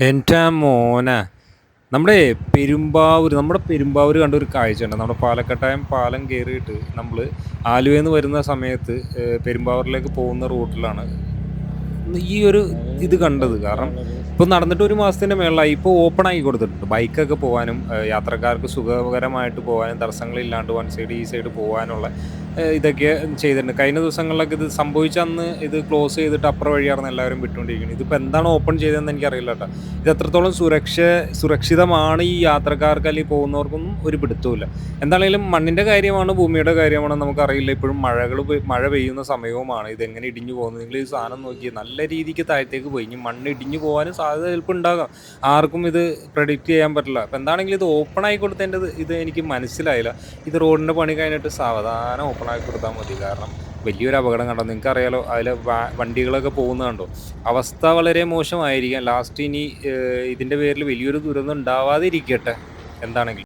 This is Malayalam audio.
എൻ്റെ മോനെ! നമ്മുടെ പെരുമ്പാവൂര് കണ്ടൊരു കാഴ്ചയുണ്ട്. നമ്മുടെ പാലക്കട്ടായം പാലം കേറിയിട്ട് നമ്മള് ആലുവേന്ന് വരുന്ന സമയത്ത് പെരുമ്പാവൂരിലേക്ക് പോകുന്ന റൂട്ടിലാണ് ഈ ഒരു ഇത് കണ്ടത്. കാരണം ഇപ്പൊ നടന്നിട്ട് 1 മാസത്തിന്റെ മേളിലായി. ഇപ്പൊ ഓപ്പൺ ആക്കി കൊടുത്തിട്ടുണ്ട്. ബൈക്കൊക്കെ പോവാനും, യാത്രക്കാർക്ക് സുഖകരമായിട്ട് പോവാനും, തടസ്സങ്ങളില്ലാണ്ട് വൺ സൈഡ് ഈ സൈഡ് പോവാനുള്ള ഇതൊക്കെ ചെയ്തിട്ടുണ്ട്. കഴിഞ്ഞ ദിവസങ്ങളിലൊക്കെ ഇത് സംഭവിച്ച അന്ന് ഇത് ക്ലോസ് ചെയ്തിട്ട് അപ്പുറം വഴിയാർന്ന് എല്ലാവരും വിട്ടുകൊണ്ടിരിക്കുന്നത്. ഇതിപ്പോ എന്താണ് ഓപ്പൺ ചെയ്തതെന്ന് എനിക്കറിയില്ല ട്ടോ. ഇത് എത്രത്തോളം സുരക്ഷിതമാണ് ഈ യാത്രക്കാർക്ക് അല്ലെങ്കിൽ പോകുന്നവർക്കൊന്നും ഒരു പിടുത്തവുമില്ല. എന്താണേലും മണ്ണിന്റെ കാര്യമാണ്, ഭൂമിയുടെ കാര്യമാണ് നമുക്കറിയില്ല. ഇപ്പോഴും മഴ പെയ്യുന്ന സമയവുമാണ്. ഇതെങ്ങനെ ഇടിഞ്ഞു പോകുന്നത്? നിങ്ങൾ ഈ സാധനം നോക്കിയേ, നല്ല രീതിക്ക് താഴത്തേക്ക് പോയി. ഇനി മണ്ണ് ഇടിഞ്ഞു പോകാനും സാധ്യത ചിലപ്പോൾ ഉണ്ടാകാം. ആർക്കും ഇത് പ്രെഡിക്റ്റ് ചെയ്യാൻ പറ്റില്ല. അപ്പോൾ എന്താണെങ്കിലും ഇത് ഓപ്പൺ ആയി കൊടുത്തതിൻ്റെ ഇത് എനിക്ക് മനസ്സിലായില്ല. ഇത് റോഡിന്റെ പണി കഴിഞ്ഞിട്ട് സാവധാനം ഓപ്പൺ ആക്കി കൊടുത്താൽ മതി. കാരണം വലിയൊരു അപകടം കണ്ടോ? നിങ്ങൾക്കറിയാലോ, അതിൽ വണ്ടികളൊക്കെ പോകുന്നത് കണ്ടോ? അവസ്ഥ വളരെ മോശമായിരിക്കാം. ലാസ്റ്റ് ഇനി ഇതിന്റെ പേരിൽ വലിയൊരു ദുരന്തം ഉണ്ടാവാതെ ഇരിക്കട്ടെ എന്താണെങ്കിലും.